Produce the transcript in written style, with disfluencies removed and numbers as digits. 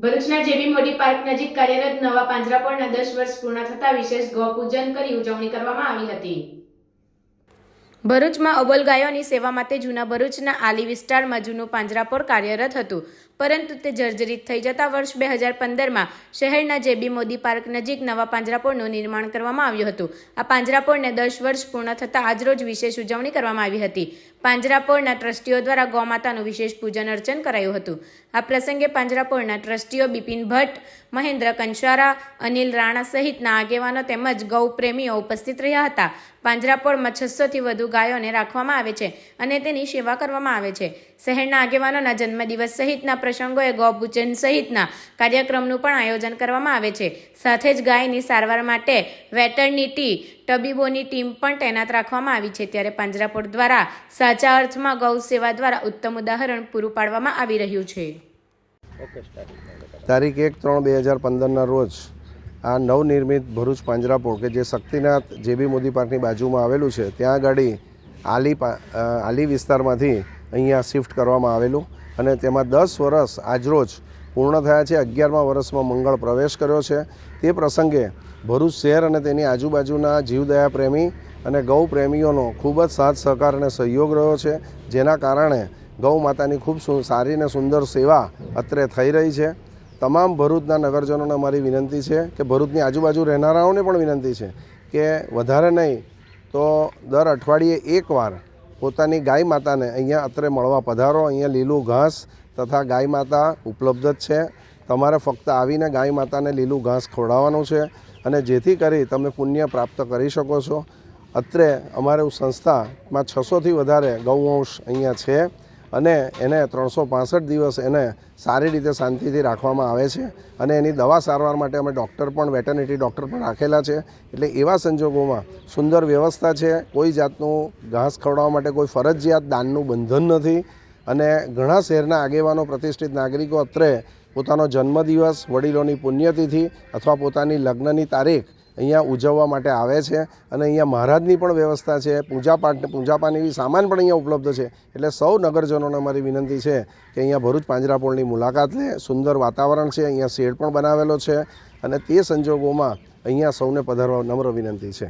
ભરૂચના જેબી મોદી પાર્ક નજીક કાર્યરત નવા પાંજરાપોળના 10 વર્ષ પૂર્ણ થતા વિશેષ ગૌપૂજન કરી ઉજવણી કરવામાં આવી હતી। ભરૂચમાં અબોલ ગાયોની સેવા માટે જૂના ભરૂચના આલી વિસ્તારમાં જૂનું પાંજરાપોળ કાર્યરત હતું, પરંતુ તે જર્જરિત થઈ જતા વર્ષ 2015માં શહેરના જેબી મોદી પાર્ક નજીક નવા પાંજરાપોળનું નિર્માણ કરવામાં આવ્યું હતું। આ પાંજરાપોળને 10 વર્ષ પૂર્ણ થતા આજરોજ વિશેષ ઉજવણી કરવામાં આવી હતી। પાંજરાપોળના ટ્રસ્ટીઓ દ્વારા ગૌમાતાનું વિશેષ પૂજન અર્ચન કરાયું હતું। આ પ્રસંગે પાંજરાપોળના ટ્રસ્ટીઓ બિપિન ભટ્ટ, મહેન્દ્ર કંસારા, અનિલ રાણા સહિતના આગેવાનો તેમજ ગૌ પ્રેમીઓ ઉપસ્થિત રહ્યા હતા। પાંજરાપોળમાં 600થી વધુ ગાયોને રાખવામાં આવે છે અને તેની સેવા કરવામાં આવે છે। શહેરના આગેવાનોના જન્મદિવસ સહિતના પ્રસંગોએ ગૌપૂજન સહિતના કાર્યક્રમનું પણ આયોજન કરવામાં આવે છે। સાથે જ ગાયની સારવાર માટે વેટરનિટી તબીબોની ટીમ પણ તૈનાત રાખવામાં આવી છે। ત્યારે પાંજરાપોળ દ્વારા સાચા અર્થમાં ગૌ સેવા દ્વારા ઉત્તમ ઉદાહરણ પૂરું પાડવામાં આવી રહ્યું છે। તારીખ 1/3/2015ના રોજ આ નવનિર્મિત ભરૂચ પાંજરાપોળ કે જે શક્તિનાથ જેબી મોદી પાર્કની બાજુમાં આવેલું છે, ત્યાં આગળ આલી વિસ્તારમાંથી અહીંયા શિફ્ટ કરવામાં આવેલું અને તેમાં 10 વર્ષ આજરોજ પૂર્ણ થયા છે। 11મા વર્ષમાં મંગળ પ્રવેશ કર્યો છે। તે પ્રસંગે ભરૂચ શહેર અને તેની આજુબાજુના જીવદયા પ્રેમી અને ગૌ પ્રેમીઓનો ખૂબ જ સાથ સહકાર અને સહયોગ રહ્યો છે, જેના કારણે ગૌ માતાની ખૂબ સારી અને સુંદર સેવા અત્રે થઈ રહી છે। તમામ ભરૂચના નગરજનોને અમારી વિનંતી છે કે ભરૂચની આજુબાજુ રહેનારાઓને પણ વિનંતી છે કે વધારે નહીં તો દર અઠવાડિયે એકવાર પોતાની ગાય માતાને અહીંયા અત્રે મળવા પધારો। અહીંયા લીલું ઘાસ તથા ગાય માતા ઉપલબ્ધ જ છે। તમારે ફક્ત આવીને ગાય માતાને લીલું ઘાસ ખવડાવવાનું છે અને જેથી કરી તમે પુણ્ય પ્રાપ્ત કરી શકો છો। અત્રે અમારી સંસ્થામાં 600થી વધારે ગૌવંશ અહીંયા છે અને એને 365 દિવસ એને સારી રીતે શાંતિથી રાખવામાં આવે છે અને એની દવા સારવાર માટે અમે ડૉક્ટર પણ વેટરનિટી ડૉક્ટર પણ રાખેલા છે। એટલે એવા સંજોગોમાં સુંદર વ્યવસ્થા છે। કોઈ જાતનું ઘાસ ખવડાવવા માટે કોઈ ફરજિયાત દાનનું બંધન નથી અને ઘણા શહેરના આગેવાનો પ્રતિષ્ઠિત નાગરિકો અત્રે પોતાનો જન્મદિવસ, વડીલોની પુણ્યતિથિ અથવા પોતાની લગ્નની તારીખ અહીંયા ઉજવવા માટે આવે છે અને અહીંયા મહારાજની પણ વ્યવસ્થા છે। પૂજાપાઠની સામાન પણ અહીંયા ઉપલબ્ધ છે। એટલે સૌ નગરજનોને મારી વિનંતી છે કે અહીંયા ભરૂચ પાંજરાપોળની મુલાકાત લે। સુંદર વાતાવરણ છે, અહીંયા શેડ પણ બનાવેલો છે અને તે સંજોગોમાં અહીંયા સૌને પધારવા નમ્ર વિનંતી છે।